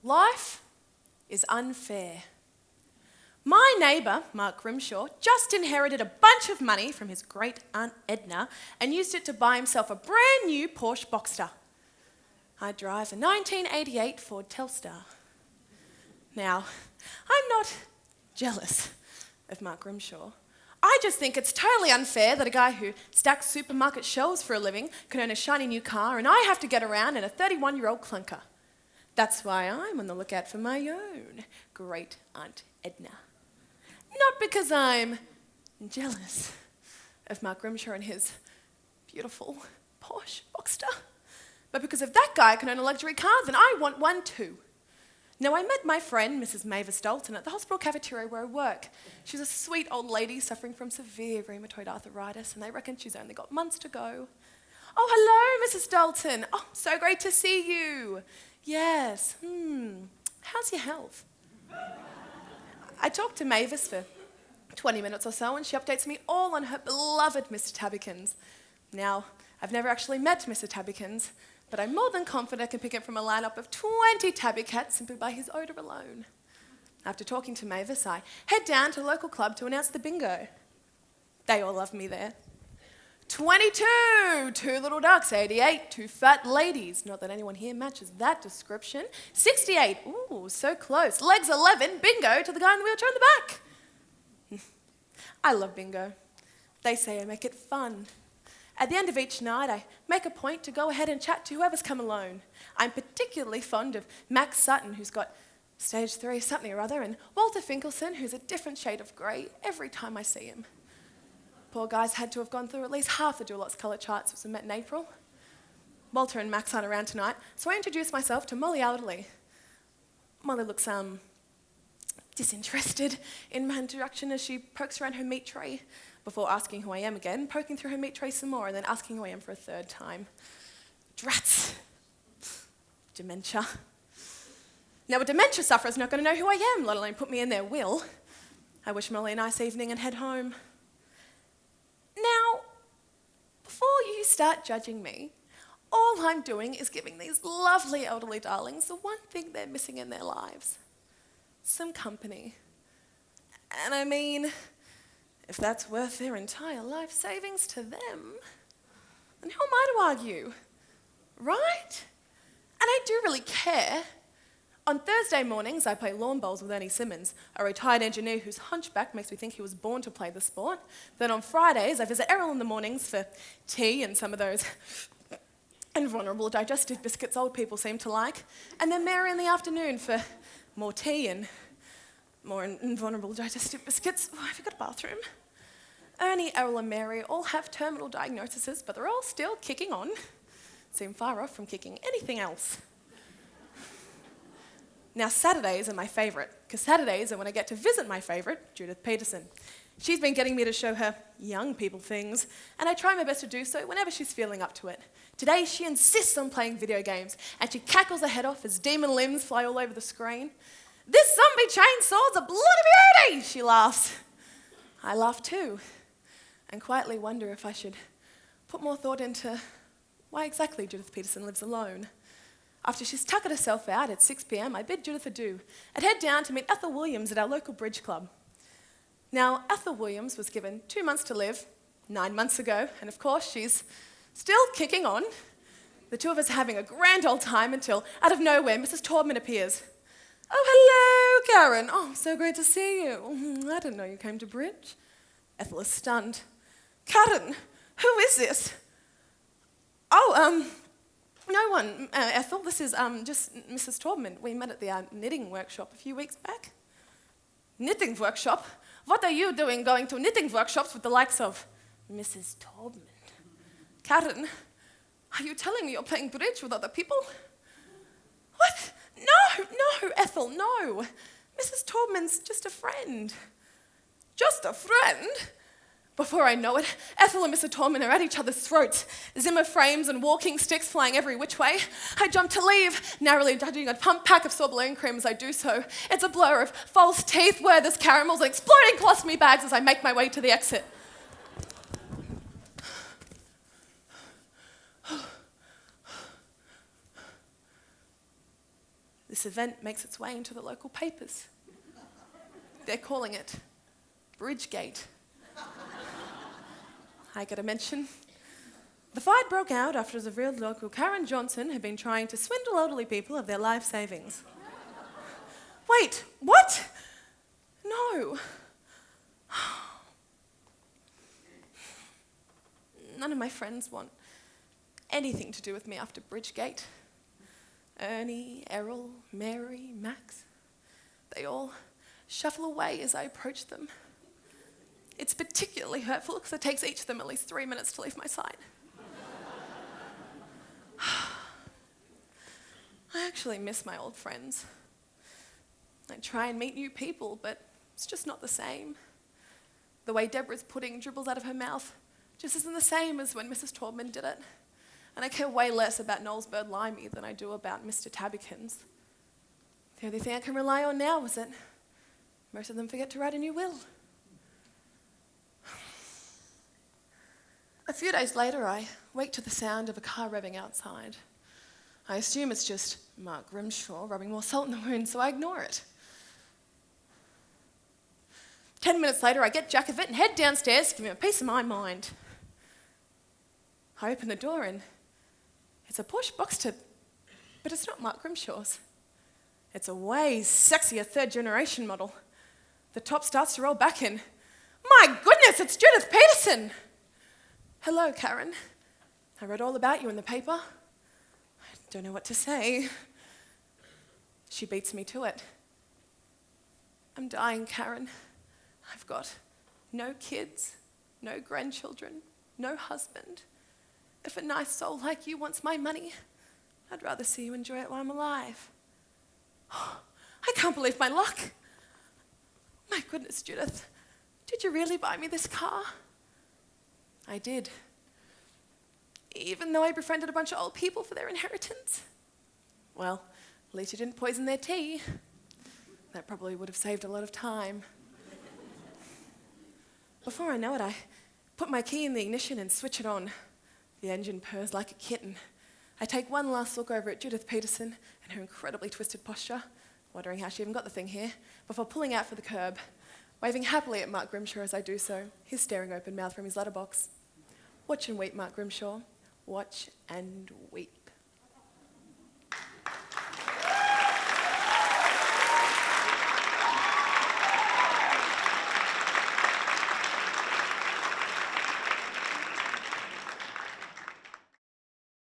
Life is unfair. My neighbour, Mark Grimshaw, just inherited a bunch of money from his great aunt Edna and used it to buy himself a brand new Porsche Boxster. I drive a 1988 Ford Telstar. Now, I'm not jealous of Mark Grimshaw. I just think it's totally unfair that a guy who stacks supermarket shelves for a living can own a shiny new car and I have to get around in a 31-year-old clunker. That's why I'm on the lookout for my own great Aunt Edna. Not because I'm jealous of Mark Grimshaw and his beautiful Porsche Boxster, but because if that guy can own a luxury car, then I want one too. Now, I met my friend, Mrs. Mavis Dalton, at the hospital cafeteria where I work. She's a sweet old lady suffering from severe rheumatoid arthritis, and they reckon she's only got months to go. Oh, hello, Mrs. Dalton. Oh, so great to see you. Yes. How's your health? I talked to Mavis for 20 minutes or so, and she updates me all on her beloved Mr. Tabbykins. Now, I've never actually met Mr. Tabbykins, but I'm more than confident I can pick him from a lineup of 20 tabby cats simply by his odour alone. After talking to Mavis, I head down to a local club to announce the bingo. They all love me there. 22, 2 little ducks. 88, 2 fat ladies. Not that anyone here matches that description. 68, ooh, so close. Legs 11, bingo to the guy in the wheelchair in the back. I love bingo. They say I make it fun. At the end of each night, I make a point to go ahead and chat to whoever's come alone. I'm particularly fond of Max Sutton, who's got stage 3 something or other, and Walter Finkelson, who's a different shade of grey every time I see him. Poor guys had to have gone through at least half the Dulux colour charts since we met in April. Walter and Max aren't around tonight, so I introduce myself to Molly Alderley. Molly looks disinterested in my introduction as she pokes around her meat tray before asking who I am again, poking through her meat tray some more, and then asking who I am for a third time. Drats. Dementia. Now, a dementia sufferer's not going to know who I am, let alone put me in their will. I wish Molly a nice evening and head home. Now, before you start judging me, all I'm doing is giving these lovely elderly darlings the one thing they're missing in their lives. Some company. And I mean, if that's worth their entire life savings to them, then who am I to argue? Right? And I do really care. On Thursday mornings, I play lawn bowls with Ernie Simmons, a retired engineer whose hunchback makes me think he was born to play the sport. Then on Fridays, I visit Errol in the mornings for tea and some of those invulnerable digestive biscuits old people seem to like. And then Mary in the afternoon for more tea and more invulnerable digestive biscuits. Oh, I forgot a bathroom. Ernie, Errol and Mary all have terminal diagnoses, but they're all still kicking on. Seem far off from kicking anything else. Now, Saturdays are my favourite, because Saturdays are when I get to visit my favourite, Judith Peterson. She's been getting me to show her young people things, and I try my best to do so whenever she's feeling up to it. Today, she insists on playing video games, and she cackles her head off as demon limbs fly all over the screen. "This zombie chainsaw's a bloody beauty," she laughs. I laugh too, and quietly wonder if I should put more thought into why exactly Judith Peterson lives alone. After she's tuckered herself out at 6 p.m, I bid Judith adieu and head down to meet Ethel Williams at our local bridge club. Now, Ethel Williams was given 2 months to live 9 months ago, and of course she's still kicking on. The two of us are having a grand old time until, out of nowhere, Mrs. Taubman appears. "Oh, hello, Karen. Oh, so great to see you. I didn't know you came to bridge." Ethel is stunned. "Karen, who is this?" "Oh, no one, Ethel. This is just Mrs. Taubman. We met at the knitting workshop a few weeks back." "Knitting workshop? What are you doing going to knitting workshops with the likes of Mrs. Taubman?" "Karen, are you telling me you're playing bridge with other people?" "What? No, Ethel, no. Mrs. Taubman's just a friend." "Just a friend?" Before I know it, Ethel and Mr. Taubman are at each other's throats, Zimmer frames and walking sticks flying every which way. I jump to leave, narrowly dodging a pump pack of saw balloon cream as I do so. It's a blur of false teeth, Werther's caramels, and exploding colostomy bags as I make my way to the exit. this event makes its way into the local papers. They're calling it Bridgegate. I get a mention. The fight broke out after the real local Karen Johnson had been trying to swindle elderly people of their life savings. Wait, what? No. None of my friends want anything to do with me after Bridgegate. Ernie, Errol, Mary, Max, they all shuffle away as I approach them. It's particularly hurtful because it takes each of them at least 3 minutes to leave my side. I actually miss my old friends. I try and meet new people, but it's just not the same. The way Deborah's pudding dribbles out of her mouth just isn't the same as when Mrs. Taubman did it. And I care way less about Noel's Bird Limey than I do about Mr. Tabbykins. The only thing I can rely on now is that most of them forget to write a new will. A few days later, I wake to the sound of a car revving outside. I assume it's just Mark Grimshaw rubbing more salt in the wound, so I ignore it. 10 minutes later, I get Jack of it and head downstairs to give him a piece of my mind. I open the door and it's a Porsche Boxster, but it's not Mark Grimshaw's. It's a way sexier third-generation model. The top starts to roll back in. My goodness, it's Judith Peterson! Hello, Karen. I read all about you in the paper. I don't know what to say. She beats me to it. I'm dying, Karen. I've got no kids, no grandchildren, no husband. If a nice soul like you wants my money, I'd rather see you enjoy it while I'm alive. I can't believe my luck. My goodness, Judith, did you really buy me this car? I did. Even though I befriended a bunch of old people for their inheritance. Well, at least you didn't poison their tea. That probably would have saved a lot of time. Before I know it, I put my key in the ignition and switch it on. The engine purrs like a kitten. I take one last look over at Judith Peterson and her incredibly twisted posture, wondering how she even got the thing here, before pulling out for the curb, waving happily at Mark Grimshaw as I do so, his staring open mouth from his letterbox. Watch and weep, Mark Grimshaw. Watch and weep.